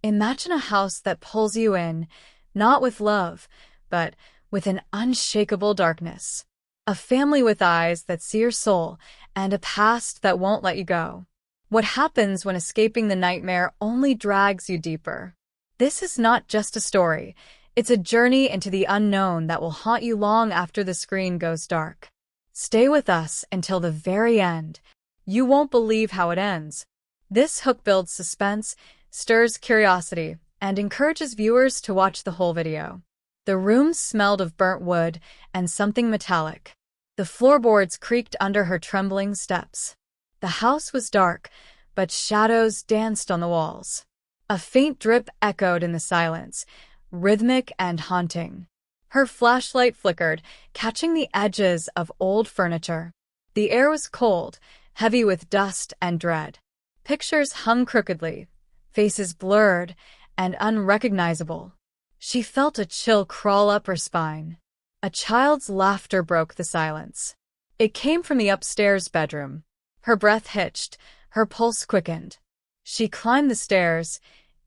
Imagine a house that pulls you in, not with love, but with an unshakable darkness. A family with eyes that see your soul, and a past that won't let you go. What happens when escaping the nightmare only drags you deeper? This is not just a story. It's a journey into the unknown that will haunt you long after the screen goes dark. Stay with us until the very end. You won't believe how it ends. This hook builds suspense, stirs curiosity, and encourages viewers to watch the whole video. The room smelled of burnt wood and something metallic. The floorboards creaked under her trembling steps. The house was dark, but shadows danced on the walls. A faint drip echoed in the silence, rhythmic and haunting. Her flashlight flickered, catching the edges of old furniture. The air was cold, heavy with dust and dread. Pictures hung crookedly, faces blurred and unrecognizable. She felt a chill crawl up her spine. A child's laughter broke the silence. It came from the upstairs bedroom. Her breath hitched, her pulse quickened. She climbed the stairs,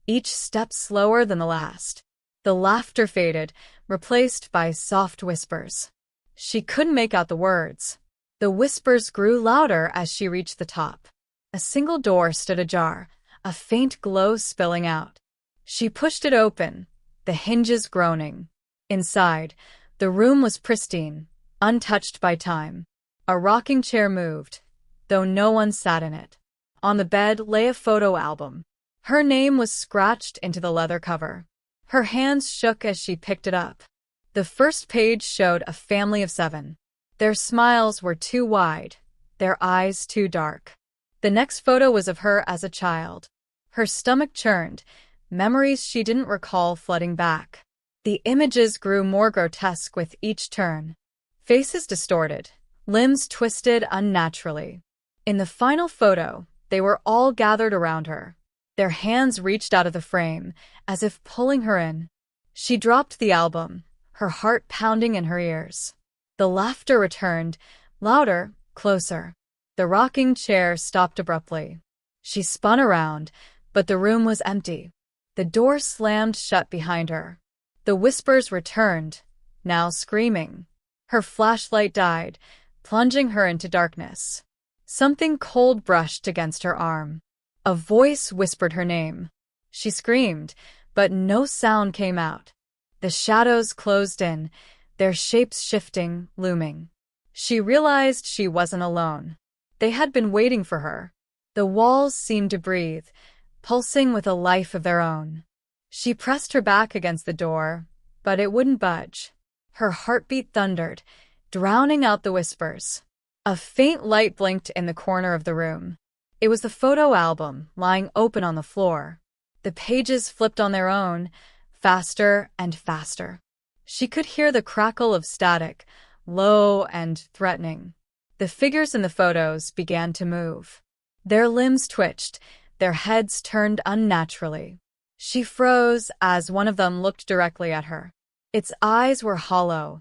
each step slower than the last. The laughter faded, replaced by soft whispers. She couldn't make out the words. The whispers grew louder as she reached the top. A single door stood ajar, a faint glow spilling out. She pushed it open, the hinges groaning. Inside, the room was pristine, untouched by time. A rocking chair moved, though no one sat in it. On the bed lay a photo album. Her name was scratched into the leather cover. Her hands shook as she picked it up. The first page showed a family of 7. Their smiles were too wide, their eyes too dark. The next photo was of her as a child. Her stomach churned, memories she didn't recall flooding back. The images grew more grotesque with each turn. Faces distorted, limbs twisted unnaturally. In the final photo, they were all gathered around her. Their hands reached out of the frame, as if pulling her in. She dropped the album, her heart pounding in her ears. The laughter returned, louder, closer. The rocking chair stopped abruptly. She spun around, but the room was empty. The door slammed shut behind her. The whispers returned, now screaming. Her flashlight died, plunging her into darkness. Something cold brushed against her arm. A voice whispered her name. She screamed, but no sound came out. The shadows closed in, their shapes shifting, looming. She realized she wasn't alone. They had been waiting for her. The walls seemed to breathe, pulsing with a life of their own. She pressed her back against the door, but it wouldn't budge. Her heartbeat thundered, drowning out the whispers. A faint light blinked in the corner of the room. It was the photo album, lying open on the floor. The pages flipped on their own, faster and faster. She could hear the crackle of static, low and threatening. The figures in the photos began to move. Their limbs twitched, their heads turned unnaturally. She froze as one of them looked directly at her. Its eyes were hollow,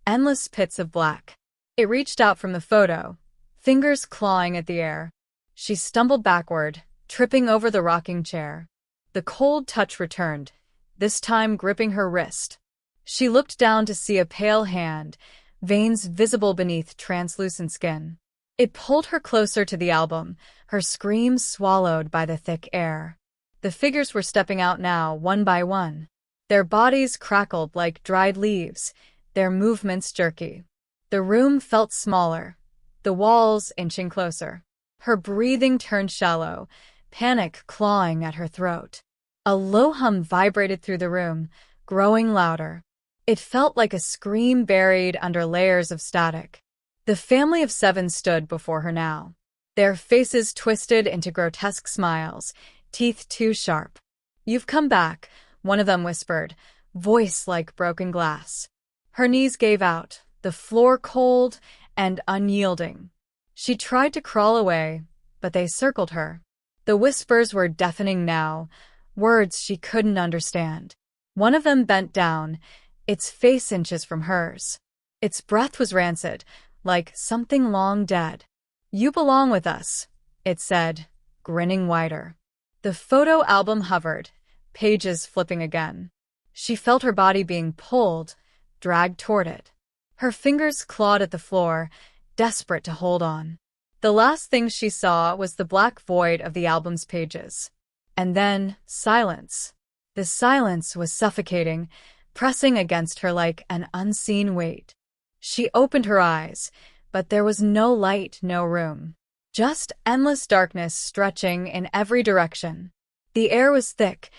endless pits of black. It reached out from the photo, fingers clawing at the air. She stumbled backward, tripping over the rocking chair. The cold touch returned, this time gripping her wrist. She looked down to see a pale hand, veins visible beneath translucent skin. It pulled her closer to the album, her screams swallowed by the thick air. The figures were stepping out now, one by one. Their bodies crackled like dried leaves, their movements jerky. The room felt smaller, the walls inching closer. Her breathing turned shallow, panic clawing at her throat. A low hum vibrated through the room, growing louder. It felt like a scream buried under layers of static. The family of 7 stood before her now. Their faces twisted into grotesque smiles, teeth too sharp. "You've come back," one of them whispered, voice like broken glass. Her knees gave out, the floor cold and unyielding. She tried to crawl away, but they circled her. The whispers were deafening now, words she couldn't understand. One of them bent down, its face inches from hers. Its breath was rancid, like something long dead. "You belong with us," it said, grinning wider. The photo album hovered, pages flipping again. She felt her body being pulled, dragged toward it. Her fingers clawed at the floor, desperate to hold on. The last thing she saw was the black void of the album's pages. And then, silence. The silence was suffocating, pressing against her like an unseen weight. She opened her eyes, but there was no light, no room. Just endless darkness stretching in every direction. The air was thick,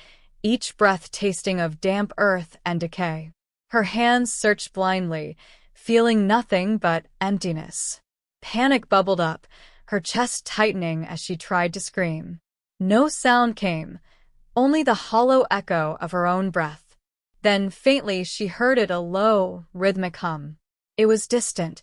each breath tasting of damp earth and decay. Her hands searched blindly, feeling nothing but emptiness. Panic bubbled up, her chest tightening as she tried to scream. No sound came, only the hollow echo of her own breath. Then, faintly, she heard it, a low, rhythmic hum. It was distant,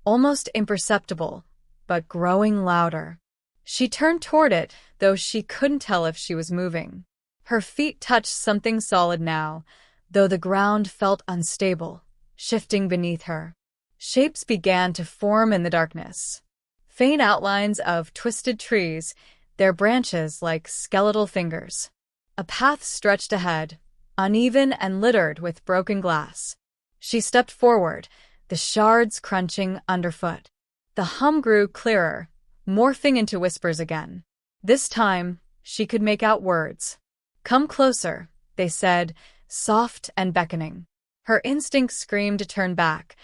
almost imperceptible, but growing louder. She turned toward it, though she couldn't tell if she was moving. Her feet touched something solid now, though the ground felt unstable, shifting beneath her. Shapes began to form in the darkness. Faint outlines of twisted trees, their branches like skeletal fingers. A path stretched ahead, uneven and littered with broken glass. She stepped forward, the shards crunching underfoot. The hum grew clearer, morphing into whispers again. This time, she could make out words. "Come closer," they said, soft and beckoning. Her instinct screamed to turn back,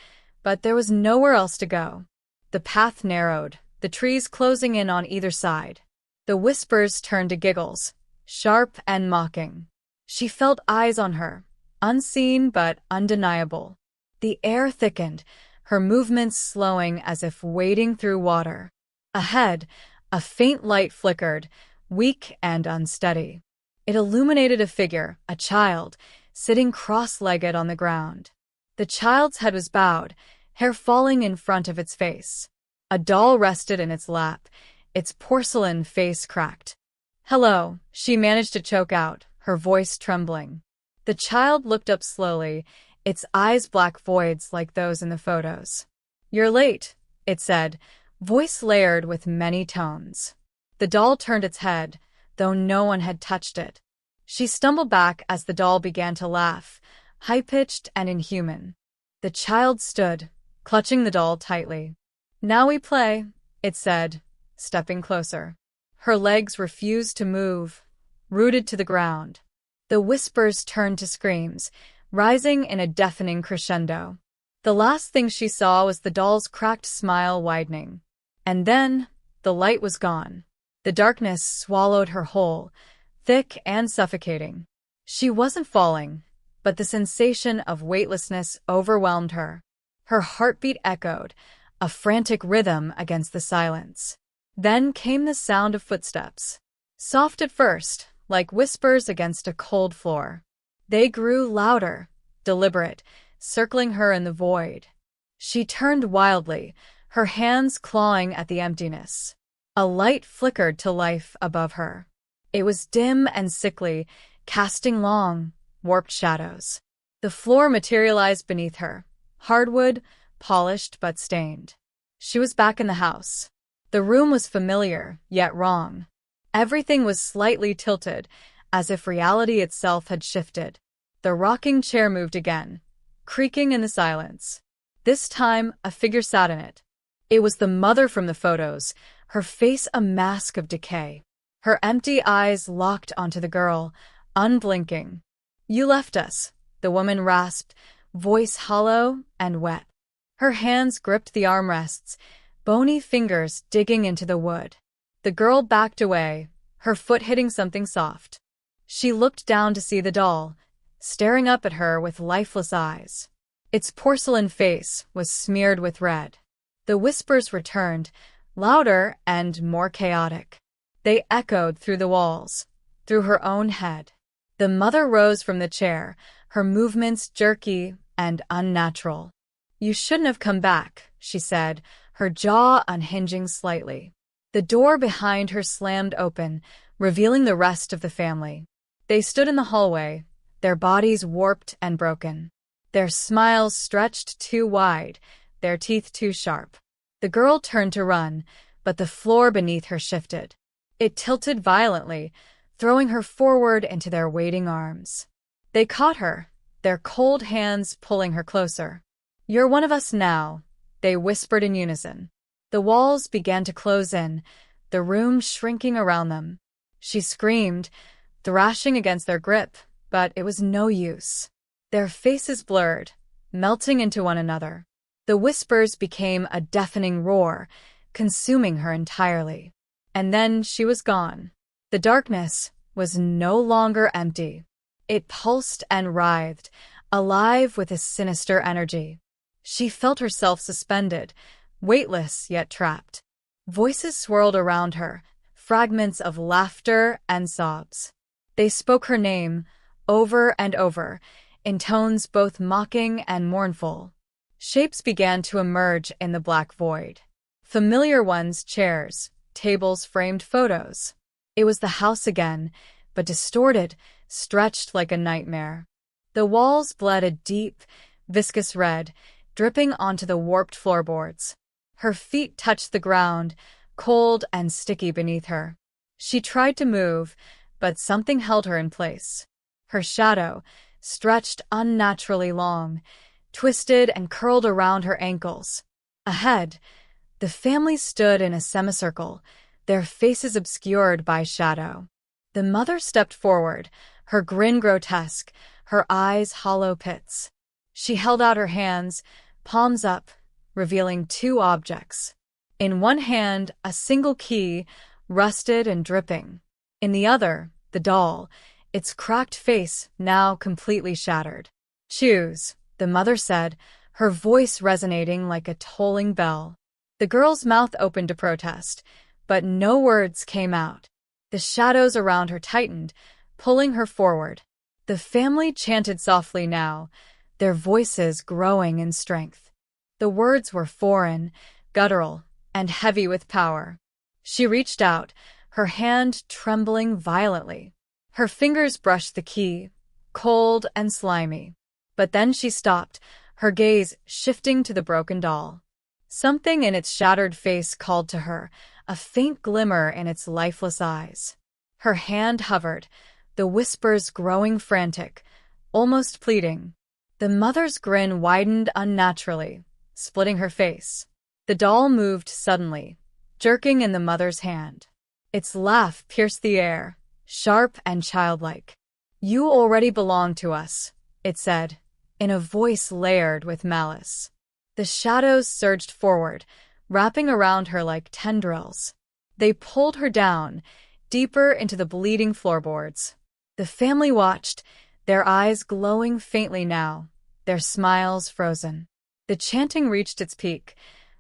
but there was nowhere else to go. The path narrowed, the trees closing in on either side. The whispers turned to giggles, sharp and mocking. She felt eyes on her, unseen but undeniable. The air thickened, her movements slowing as if wading through water. Ahead, a faint light flickered, weak and unsteady. It illuminated a figure, a child, sitting cross-legged on the ground. The child's head was bowed, hair falling in front of its face. A doll rested in its lap, its porcelain face cracked. "Hello," she managed to choke out, her voice trembling. The child looked up slowly, its eyes black voids like those in the photos. "You're late," it said, voice layered with many tones. The doll turned its head, though no one had touched it. She stumbled back as the doll began to laugh, high-pitched and inhuman. The child stood, clutching the doll tightly. "Now we play," it said, stepping closer. Her legs refused to move, rooted to the ground. The whispers turned to screams, rising in a deafening crescendo. The last thing she saw was the doll's cracked smile widening. And then, the light was gone. The darkness swallowed her whole, thick and suffocating. She wasn't falling, but the sensation of weightlessness overwhelmed her. Her heartbeat echoed, a frantic rhythm against the silence. Then came the sound of footsteps. Soft at first, like whispers against a cold floor. They grew louder, deliberate, circling her in the void. She turned wildly, her hands clawing at the emptiness. A light flickered to life above her. It was dim and sickly, casting long, warped shadows. The floor materialized beneath her, hardwood, polished but stained. She was back in the house. The room was familiar, yet wrong. Everything was slightly tilted, as if reality itself had shifted. The rocking chair moved again, creaking in the silence. This time, a figure sat in it. It was the mother from the photos, her face a mask of decay. Her empty eyes locked onto the girl, unblinking. "You left us," the woman rasped, voice hollow and wet. Her hands gripped the armrests, bony fingers digging into the wood. The girl backed away, her foot hitting something soft. She looked down to see the doll, staring up at her with lifeless eyes. Its porcelain face was smeared with red. The whispers returned, louder and more chaotic. They echoed through the walls, through her own head. The mother rose from the chair, her movements jerky and unnatural. "You shouldn't have come back," she said, her jaw unhinging slightly. The door behind her slammed open, revealing the rest of the family. They stood in the hallway, their bodies warped and broken. Their smiles stretched too wide, their teeth too sharp. The girl turned to run, but the floor beneath her shifted. It tilted violently, throwing her forward into their waiting arms. They caught her, their cold hands pulling her closer. "You're one of us now," they whispered in unison. The walls began to close in, the room shrinking around them. She screamed, thrashing against their grip, but it was no use. Their faces blurred, melting into one another. The whispers became a deafening roar, consuming her entirely. And then she was gone. The darkness was no longer empty. It pulsed and writhed, alive with a sinister energy. She felt herself suspended, weightless yet trapped. Voices swirled around her, fragments of laughter and sobs. They spoke her name, over and over, in tones both mocking and mournful. Shapes began to emerge in the black void. Familiar ones, chairs, tables, framed photos. It was the house again, but distorted, stretched like a nightmare. The walls bled a deep, viscous red, dripping onto the warped floorboards. Her feet touched the ground, cold and sticky beneath her. She tried to move, but something held her in place. Her shadow, stretched unnaturally long, twisted and curled around her ankles. Ahead, the family stood in a semicircle, their faces obscured by shadow. The mother stepped forward, her grin grotesque, her eyes hollow pits. She held out her hands, palms up, revealing two objects. In one hand, a single key, rusted and dripping. In the other, the doll, its cracked face now completely shattered. "Choose," the mother said, her voice resonating like a tolling bell. The girl's mouth opened to protest, but no words came out. The shadows around her tightened, pulling her forward. The family chanted softly now, their voices growing in strength. The words were foreign, guttural, and heavy with power. She reached out, her hand trembling violently. Her fingers brushed the key, cold and slimy. But then she stopped, her gaze shifting to the broken doll. Something in its shattered face called to her, a faint glimmer in its lifeless eyes. Her hand hovered, the whispers growing frantic, almost pleading. The mother's grin widened unnaturally, splitting her face. The doll moved suddenly, jerking in the mother's hand. Its laugh pierced the air, sharp and childlike. "You already belong to us," it said, in a voice layered with malice. The shadows surged forward, wrapping around her like tendrils. They pulled her down, deeper into the bleeding floorboards. The family watched, their eyes glowing faintly now, their smiles frozen. The chanting reached its peak,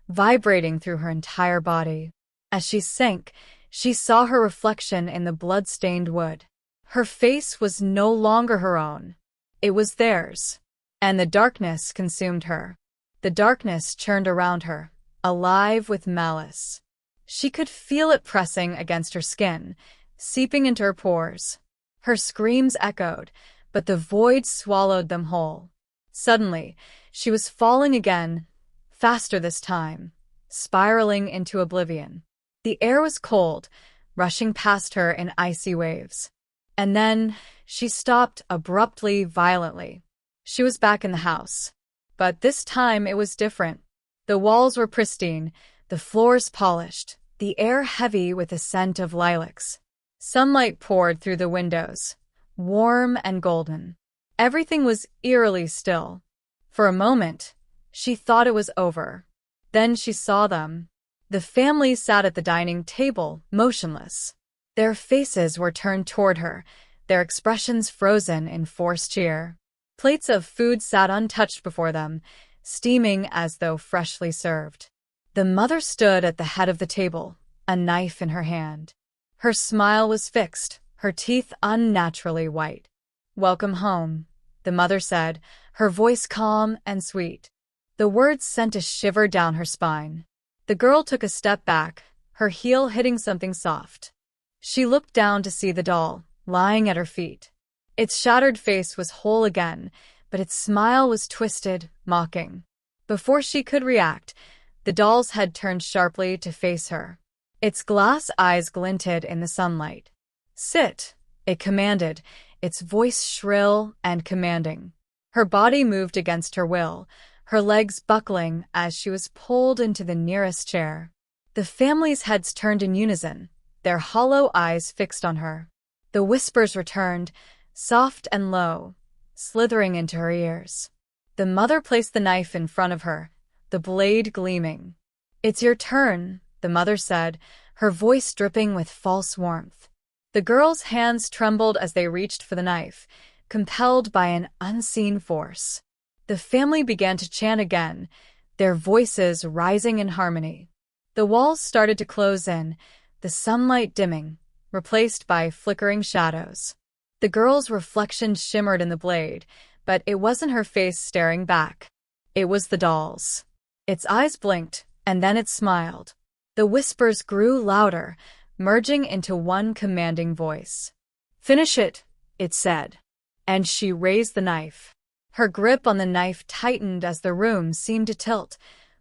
vibrating through her entire body. As she sank, she saw her reflection in the blood-stained wood. Her face was no longer her own. It was theirs. And the darkness consumed her. The darkness churned around her, alive with malice. She could feel it pressing against her skin, seeping into her pores. Her screams echoed, but the void swallowed them whole. Suddenly, she was falling again, faster this time, spiraling into oblivion. The air was cold, rushing past her in icy waves. And then she stopped abruptly, violently. She was back in the house. But this time it was different. The walls were pristine, the floors polished, the air heavy with the scent of lilacs. Sunlight poured through the windows, warm and golden. Everything was eerily still. For a moment, she thought it was over. Then she saw them. The family sat at the dining table, motionless. Their faces were turned toward her, their expressions frozen in forced cheer. Plates of food sat untouched before them, steaming as though freshly served. The mother stood at the head of the table, a knife in her hand. Her smile was fixed, her teeth unnaturally white. "Welcome home," the mother said, her voice calm and sweet. The words sent a shiver down her spine. The girl took a step back, her heel hitting something soft. She looked down to see the doll, lying at her feet. Its shattered face was whole again, but its smile was twisted, mocking. Before she could react, the doll's head turned sharply to face her. Its glass eyes glinted in the sunlight. "Sit," It commanded, its voice shrill and commanding. Her body moved against her will, her legs buckling as she was pulled into the nearest chair. The family's heads turned in unison, their hollow eyes fixed on her. The whispers returned, soft and low, slithering into her ears. The mother placed the knife in front of her, the blade gleaming. "It's your turn," the mother said, her voice dripping with false warmth. The girl's hands trembled as they reached for the knife, compelled by an unseen force. The family began to chant again, their voices rising in harmony. The walls started to close in, the sunlight dimming, replaced by flickering shadows. The girl's reflection shimmered in the blade, but it wasn't her face staring back. It was the doll's. Its eyes blinked, and then it smiled. The whispers grew louder, merging into one commanding voice. "Finish it," it said. And she raised the knife. Her grip on the knife tightened as the room seemed to tilt,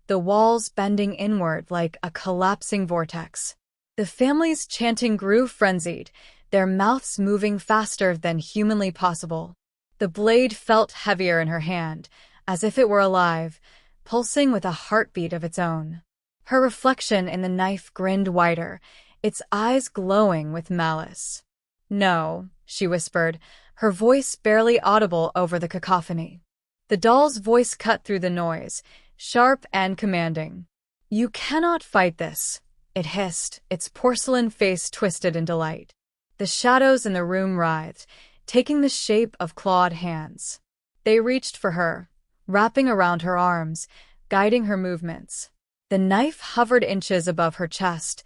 the walls bending inward like a collapsing vortex. The family's chanting grew frenzied, their mouths moving faster than humanly possible. The blade felt heavier in her hand, as if it were alive, pulsing with a heartbeat of its own. Her reflection in the knife grinned wider, its eyes glowing with malice. "No," she whispered, her voice barely audible over the cacophony. The doll's voice cut through the noise, sharp and commanding. "You cannot fight this," it hissed, its porcelain face twisted in delight. The shadows in the room writhed, taking the shape of clawed hands. They reached for her, wrapping around her arms, guiding her movements. The knife hovered inches above her chest,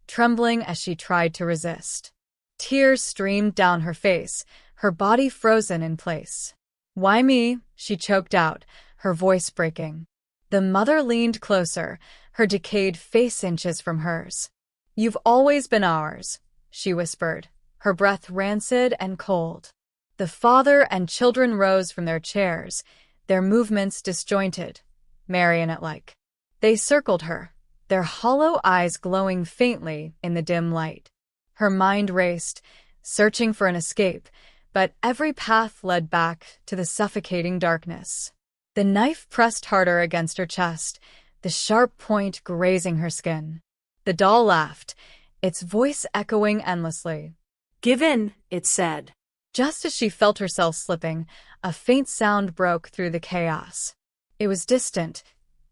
trembling as she tried to resist. Tears streamed down her face, her body frozen in place. "Why me?" she choked out, her voice breaking. The mother leaned closer, her decayed face inches from hers. "You've always been ours," she whispered, her breath rancid and cold. The father and children rose from their chairs, their movements disjointed, marionette-like. They circled her, their hollow eyes glowing faintly in the dim light. Her mind raced, searching for an escape, but every path led back to the suffocating darkness. The knife pressed harder against her chest, the sharp point grazing her skin. The doll laughed, its voice echoing endlessly. "Give in," it said. Just as she felt herself slipping, a faint sound broke through the chaos. It was distant,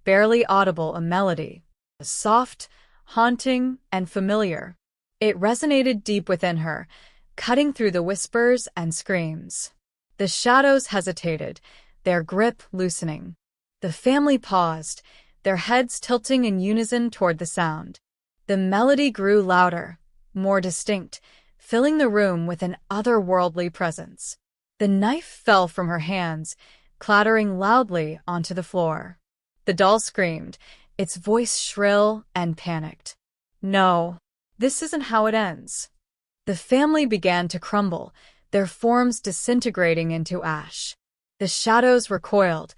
barely audible, a melody, soft, haunting, and familiar. It resonated deep within her, cutting through the whispers and screams. The shadows hesitated, their grip loosening. The family paused, their heads tilting in unison toward the sound. The melody grew louder, more distinct, filling the room with an otherworldly presence. The knife fell from her hands, clattering loudly onto the floor. The doll screamed, its voice shrill and panicked. "No, this isn't how it ends." The family began to crumble, their forms disintegrating into ash. The shadows recoiled,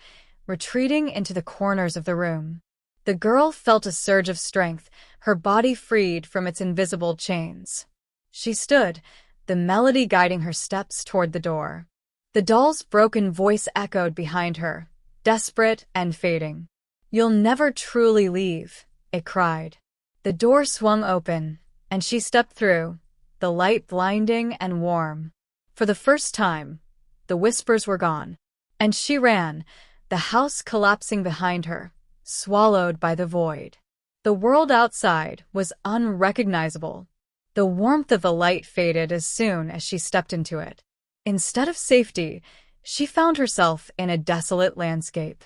retreating into the corners of the room. The girl felt a surge of strength, her body freed from its invisible chains. She stood, the melody guiding her steps toward the door. The doll's broken voice echoed behind her, desperate and fading. "You'll never truly leave," it cried. The door swung open, and she stepped through, the light blinding and warm. For the first time, the whispers were gone, and she ran, the house collapsing behind her, swallowed by the void. The world outside was unrecognizable. The warmth of the light faded as soon as she stepped into it. Instead of safety, she found herself in a desolate landscape.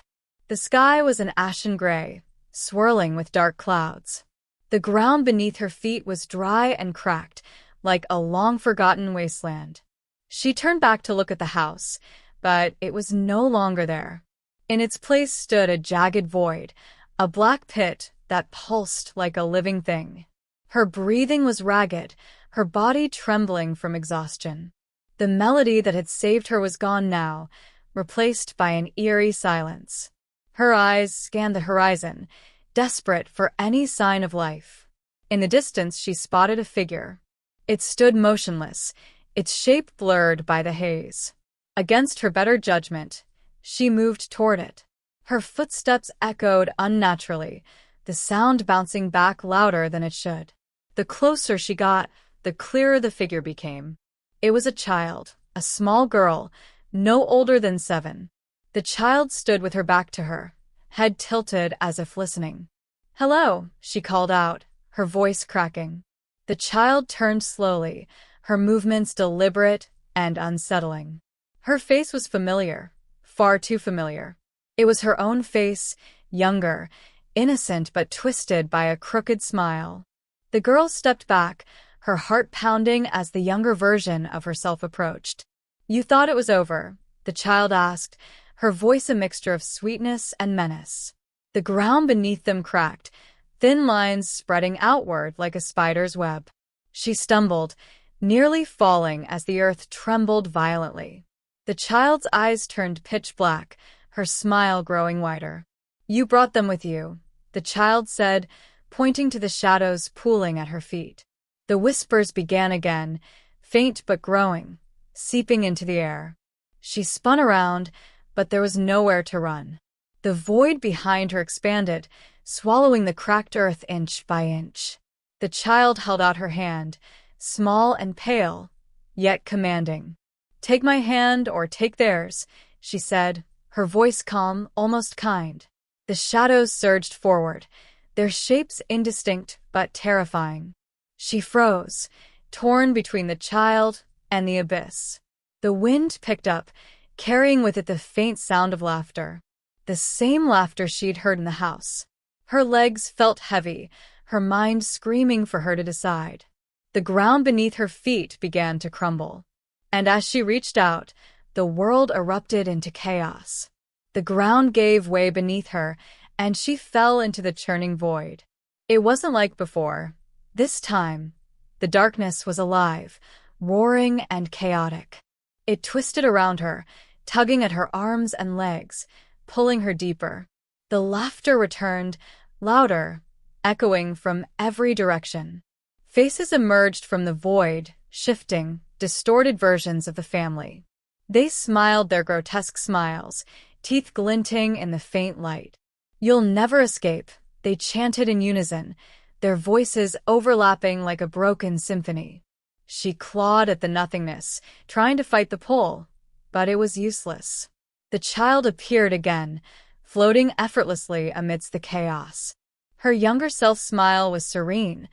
The sky was an ashen gray, swirling with dark clouds. The ground beneath her feet was dry and cracked, like a long-forgotten wasteland. She turned back to look at the house, but it was no longer there. In its place stood a jagged void, a black pit that pulsed like a living thing. Her breathing was ragged, her body trembling from exhaustion. The melody that had saved her was gone now, replaced by an eerie silence. Her eyes scanned the horizon, desperate for any sign of life. In the distance, she spotted a figure. It stood motionless, its shape blurred by the haze. Against her better judgment, she moved toward it. Her footsteps echoed unnaturally, the sound bouncing back louder than it should. The closer she got, the clearer the figure became. It was a child, a small girl, no older than 7. The child stood with her back to her, head tilted as if listening. "Hello," she called out, her voice cracking. The child turned slowly, her movements deliberate and unsettling. Her face was familiar, far too familiar. It was her own face, younger, innocent but twisted by a crooked smile. The girl stepped back, her heart pounding as the younger version of herself approached. "You thought it was over?" the child asked, her voice a mixture of sweetness and menace. The ground beneath them cracked, thin lines spreading outward like a spider's web. She stumbled, nearly falling as the earth trembled violently. The child's eyes turned pitch black, her smile growing wider. "You brought them with you," the child said, pointing to the shadows pooling at her feet. The whispers began again, faint but growing, seeping into the air. She spun around, but there was nowhere to run. The void behind her expanded, swallowing the cracked earth inch by inch. The child held out her hand, small and pale, yet commanding. "Take my hand or take theirs," she said, her voice calm, almost kind. The shadows surged forward, their shapes indistinct but terrifying. She froze, torn between the child and the abyss. The wind picked up, carrying with it the faint sound of laughter. The same laughter she'd heard in the house. Her legs felt heavy, her mind screaming for her to decide. The ground beneath her feet began to crumble. And as she reached out, the world erupted into chaos. The ground gave way beneath her, and she fell into the churning void. It wasn't like before. This time, the darkness was alive, roaring and chaotic. It twisted around her, tugging at her arms and legs, pulling her deeper. The laughter returned, louder, echoing from every direction. Faces emerged from the void, shifting, distorted versions of the family. They smiled their grotesque smiles, teeth glinting in the faint light. "You'll never escape," they chanted in unison, their voices overlapping like a broken symphony. She clawed at the nothingness, trying to fight the pull, but it was useless. The child appeared again, floating effortlessly amidst the chaos. Her younger self's smile was serene,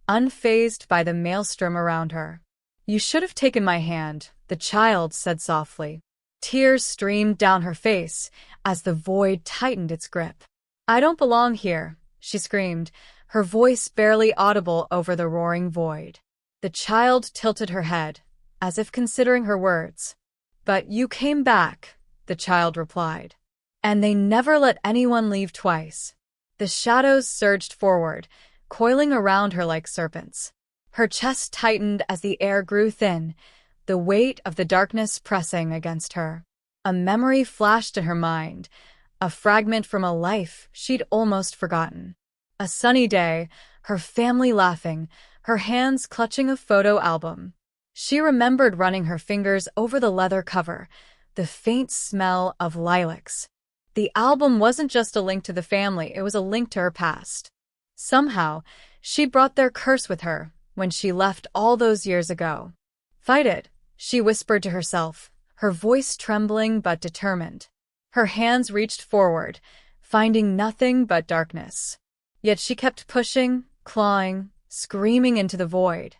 unfazed by the maelstrom around her. "You should have taken my hand," the child said softly. Tears streamed down her face as the void tightened its grip. "I don't belong here," she screamed, her voice barely audible over the roaring void. The child tilted her head, as if considering her words. "But you came back," the child replied. "And they never let anyone leave twice." The shadows surged forward, coiling around her like serpents. Her chest tightened as the air grew thin, the weight of the darkness pressing against her. A memory flashed in her mind, a fragment from a life she'd almost forgotten. A sunny day, her family laughing, her hands clutching a photo album. She remembered running her fingers over the leather cover, the faint smell of lilacs. The album wasn't just a link to the family, it was a link to her past. Somehow, she brought their curse with her when she left all those years ago. "Fight it," she whispered to herself, her voice trembling but determined. Her hands reached forward, finding nothing but darkness. Yet she kept pushing, clawing, screaming into the void.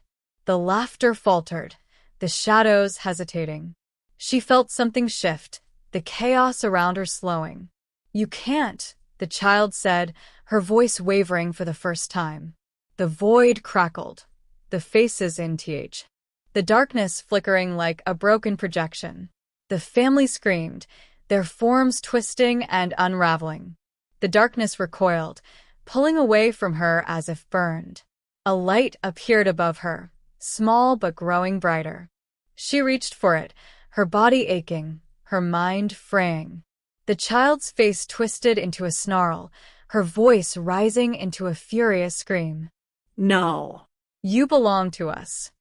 The laughter faltered, the shadows hesitating. She felt something shift, the chaos around her slowing. "You can't," the child said, her voice wavering for the first time. The void crackled, the faces in th. The darkness flickering like a broken projection. The family screamed, their forms twisting and unraveling. The darkness recoiled, pulling away from her as if burned. A light appeared above her, small but growing brighter. She reached for it, her body aching, her mind fraying. The child's face twisted into a snarl, her voice rising into a furious scream. "No. You belong to us."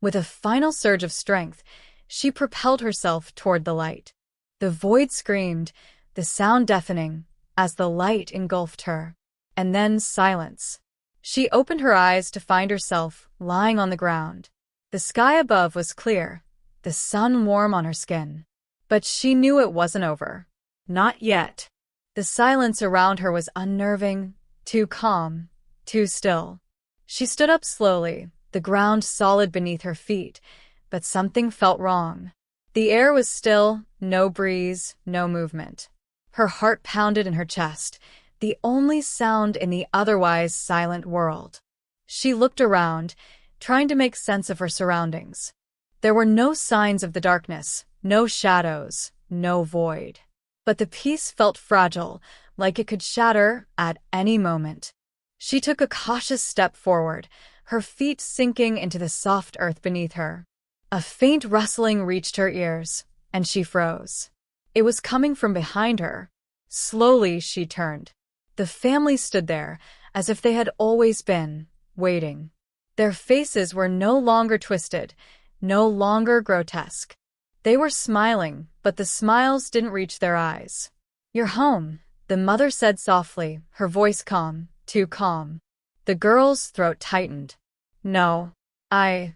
With a final surge of strength, she propelled herself toward the light. The void screamed, the sound deafening, as the light engulfed her. And then silence. She opened her eyes to find herself lying on the ground. The sky above was clear, the sun warm on her skin. But she knew it wasn't over. Not yet. The silence around her was unnerving, too calm, too still. She stood up slowly, the ground solid beneath her feet, but something felt wrong. The air was still, no breeze, no movement. Her heart pounded in her chest, the only sound in the otherwise silent world. She looked around, trying to make sense of her surroundings. There were no signs of the darkness, no shadows, no void. But the peace felt fragile, like it could shatter at any moment. She took a cautious step forward, her feet sinking into the soft earth beneath her. A faint rustling reached her ears, and she froze. It was coming from behind her. Slowly she turned. The family stood there, as if they had always been, waiting. Their faces were no longer twisted, no longer grotesque. They were smiling, but the smiles didn't reach their eyes. "You're home," the mother said softly, her voice calm, too calm. The girl's throat tightened. "No.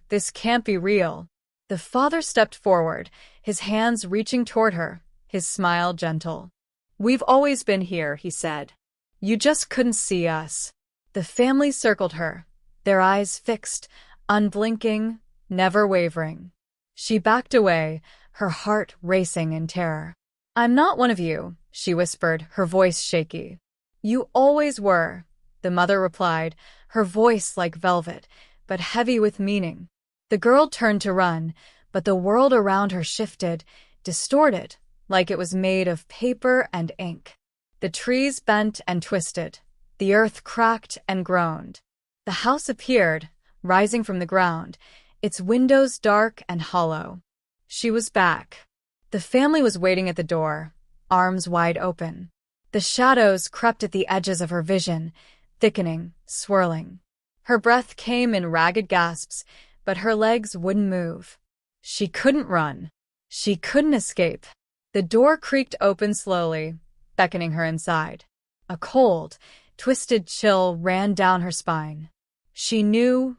This can't be real." The father stepped forward, his hands reaching toward her, his smile gentle. "We've always been here," he said. "You just couldn't see us." The family circled her, their eyes fixed, unblinking, never wavering. She backed away, her heart racing in terror. "I'm not one of you," she whispered, her voice shaky. "You always were," the mother replied, her voice like velvet, but heavy with meaning. The girl turned to run, but the world around her shifted, distorted, like it was made of paper and ink. The trees bent and twisted. The earth cracked and groaned. The house appeared, rising from the ground, its windows dark and hollow. She was back. The family was waiting at the door, arms wide open. The shadows crept at the edges of her vision, thickening, swirling. Her breath came in ragged gasps, but her legs wouldn't move. She couldn't run. She couldn't escape. The door creaked open slowly, beckoning her inside. A cold, twisted chill ran down her spine. She knew,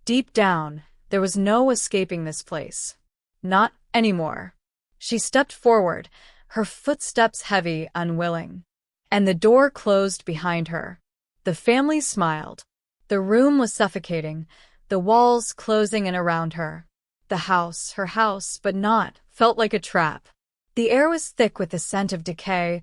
deep down, there was no escaping this place. Not anymore. She stepped forward, her footsteps heavy, unwilling. And the door closed behind her. The family smiled. The room was suffocating, the walls closing in around her. The house, her house, but not, felt like a trap. The air was thick with the scent of decay,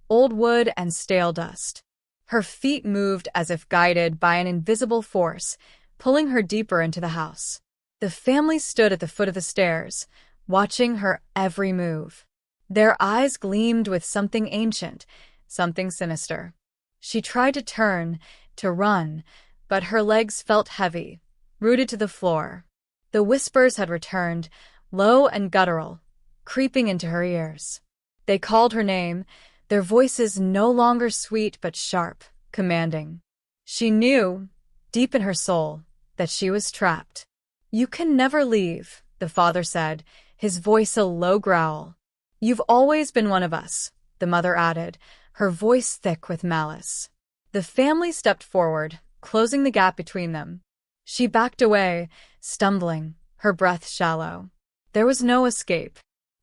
old wood and stale dust. Her feet moved as if guided by an invisible force, pulling her deeper into the house. The family stood at the foot of the stairs, watching her every move. Their eyes gleamed with something ancient, something sinister. She tried to turn, to run, but her legs felt heavy, rooted to the floor. The whispers had returned, low and guttural, creeping into her ears. They called her name, their voices no longer sweet but sharp, commanding. She knew, deep in her soul, that she was trapped. "You can never leave," the father said, his voice a low growl. "You've always been one of us," the mother added, her voice thick with malice. The family stepped forward, closing the gap between them. She backed away, stumbling, her breath shallow. There was no escape,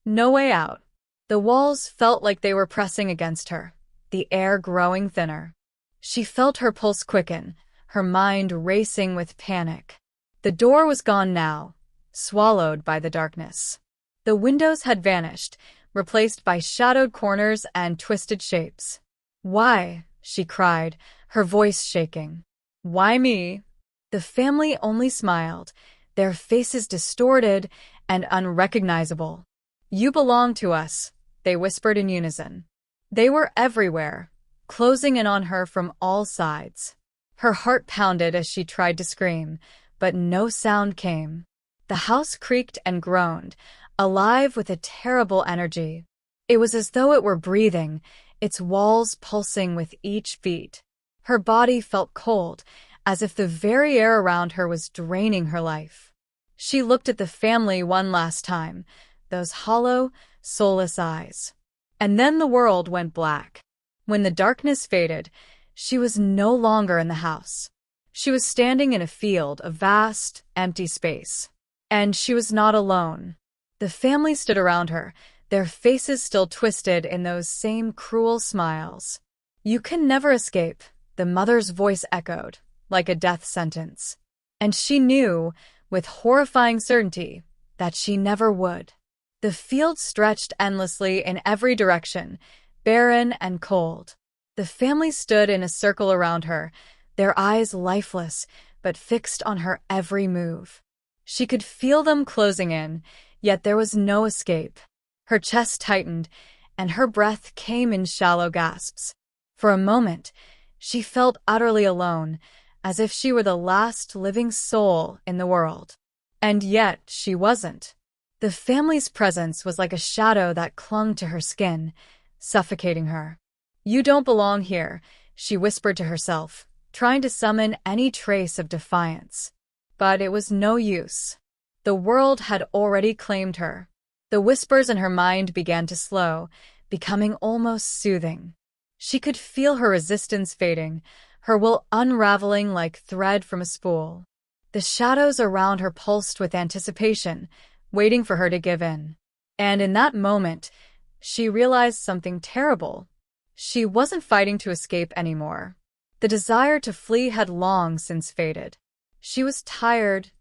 no way out. The walls felt like they were pressing against her, the air growing thinner. She felt her pulse quicken, her mind racing with panic. The door was gone now, swallowed by the darkness. The windows had vanished, replaced by shadowed corners and twisted shapes. "Why?" she cried, her voice shaking. "Why me?" The family only smiled, their faces distorted and unrecognizable. "You belong to us," they whispered in unison. They were everywhere, closing in on her from all sides. Her heart pounded as she tried to scream, but no sound came. The house creaked and groaned, alive with a terrible energy. It was as though it were breathing, its walls pulsing with each beat. Her body felt cold, as if the very air around her was draining her life. She looked at the family one last time, those hollow, soulless eyes. And then the world went black. When the darkness faded, she was no longer in the house. She was standing in a field, a vast, empty space. And she was not alone. The family stood around her, their faces still twisted in those same cruel smiles. "You can never escape," the mother's voice echoed, like a death sentence. And she knew, with horrifying certainty, that she never would. The field stretched endlessly in every direction, barren and cold. The family stood in a circle around her, their eyes lifeless, but fixed on her every move. She could feel them closing in, yet there was no escape. Her chest tightened, and her breath came in shallow gasps. For a moment, she felt utterly alone, as if she were the last living soul in the world. And yet she wasn't. The family's presence was like a shadow that clung to her skin, suffocating her. "You don't belong here," she whispered to herself, trying to summon any trace of defiance. But it was no use. The world had already claimed her. The whispers in her mind began to slow, becoming almost soothing. She could feel her resistance fading, her will unraveling like thread from a spool. The shadows around her pulsed with anticipation, waiting for her to give in. And in that moment, she realized something terrible. She wasn't fighting to escape anymore. The desire to flee had long since faded. She was tired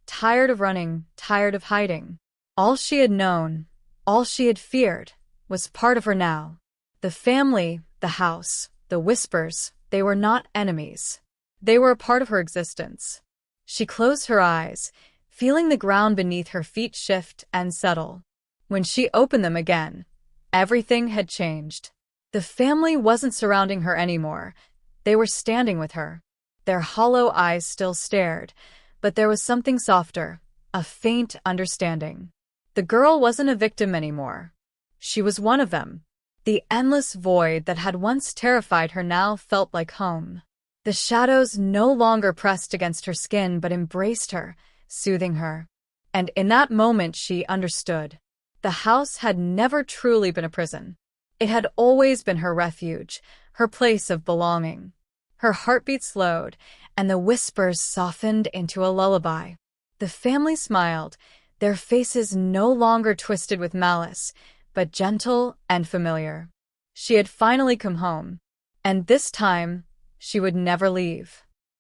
of running, tired of hiding. All she had known, all she had feared, was part of her now. The family, the house, the whispers, they were not enemies. They were a part of her existence. She closed her eyes, feeling the ground beneath her feet shift and settle. When she opened them again, everything had changed. The family wasn't surrounding her anymore. They were standing with her. Their hollow eyes still stared, but there was something softer, a faint understanding. The girl wasn't a victim anymore. She was one of them. The endless void that had once terrified her now felt like home. The shadows no longer pressed against her skin but embraced her, soothing her. And in that moment she understood. The house had never truly been a prison. It had always been her refuge, her place of belonging. Her heartbeat slowed, and the whispers softened into a lullaby. The family smiled, their faces no longer twisted with malice, but gentle and familiar. She had finally come home, and this time she would never leave.